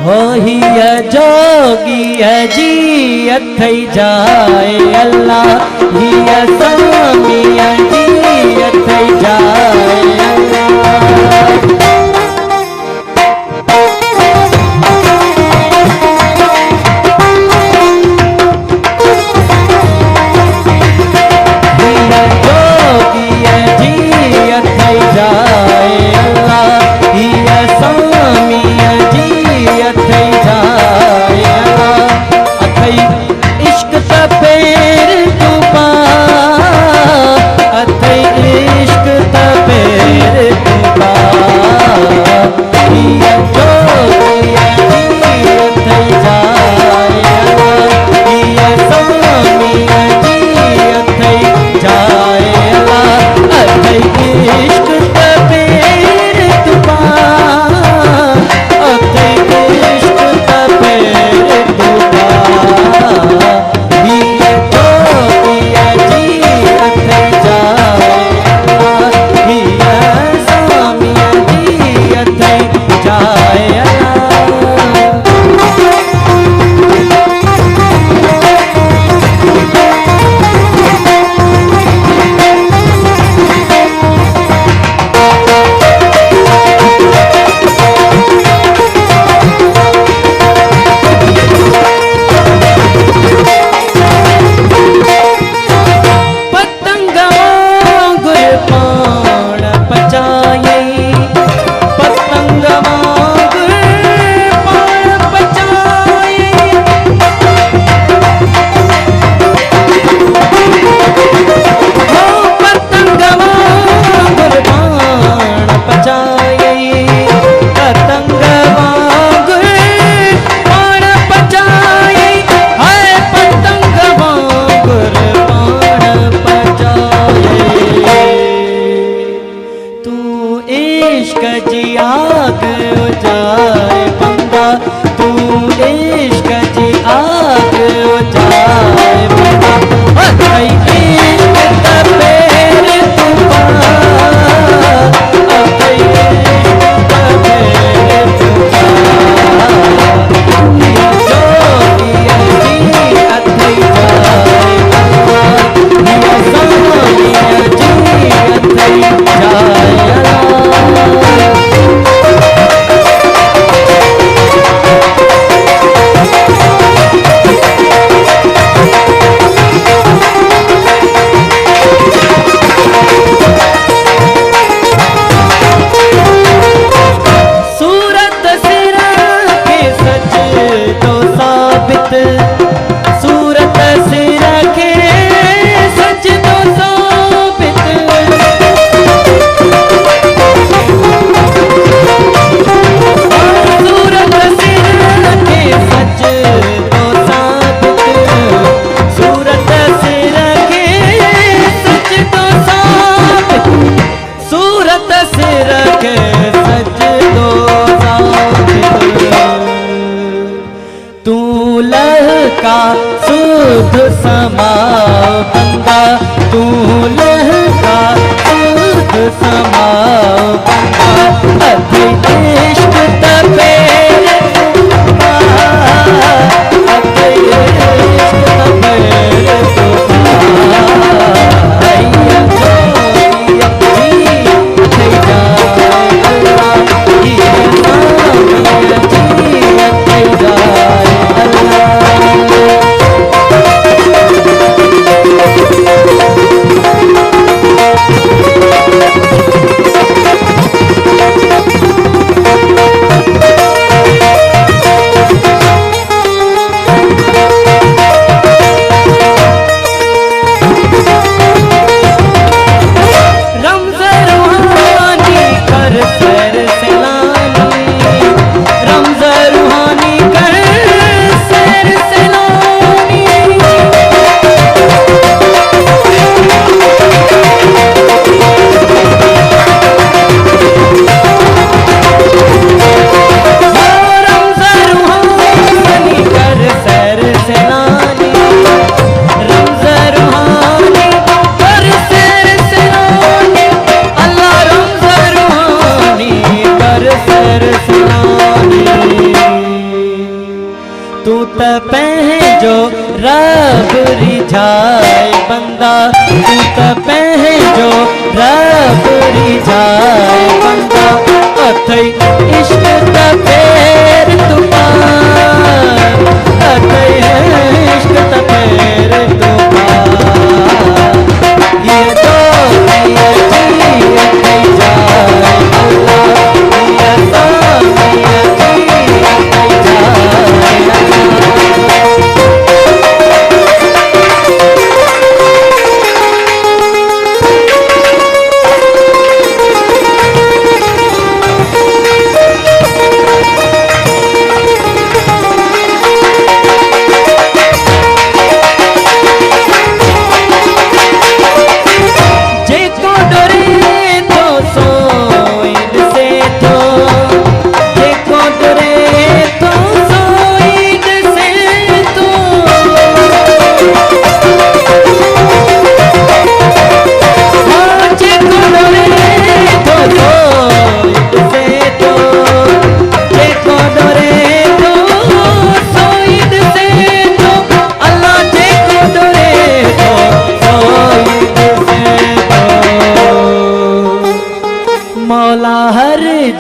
हो हिय जोगी जी अथई जाए अल्लाह हिय स्वामी जी अथई जाए अल्लाह। सुध समा बंदा तू लहका सुध समा बंदा अति इश्क तपेर तुमा अति इश्क तपेर तुमा हैया जोगिया जी थई जाए अल्लाह हिया स्वामिया जी थई जाए अल्लाह। तू त पंहिंजो रब रिझाए बंदा, तू त पंहिंजो रब रिझाए बंदा, अथई इश्क त पैर तू पार, अथई इश्क त पैर तू पार, ये तो ये जी अथई जाए अल्लाह, ये तो ये जी अथई जाए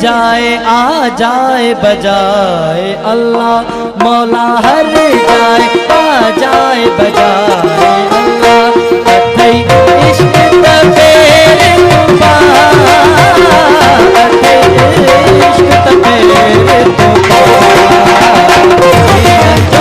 जाए आ जाए बजाए अल्लाह, मौला हर जाए आ जाए बजाए अल्लाह, अथई इश्क त पैर तू पार, अथई इश्क त पैर तू पार, ये जो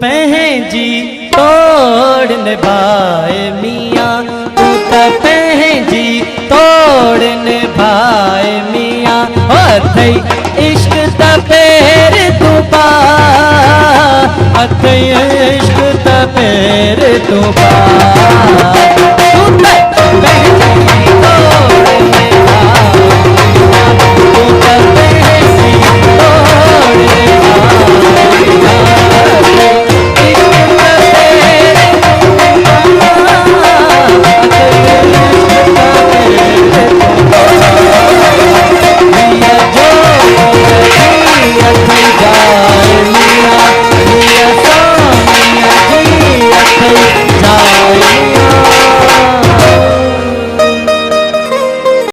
पंहिंजी तोड़ निभाए मियाँ, तू त पंहिंजी तोड़ निभाए मियाँ, अथई इश्क त पैर तू पार, अथई इश्क त पैर तू पार।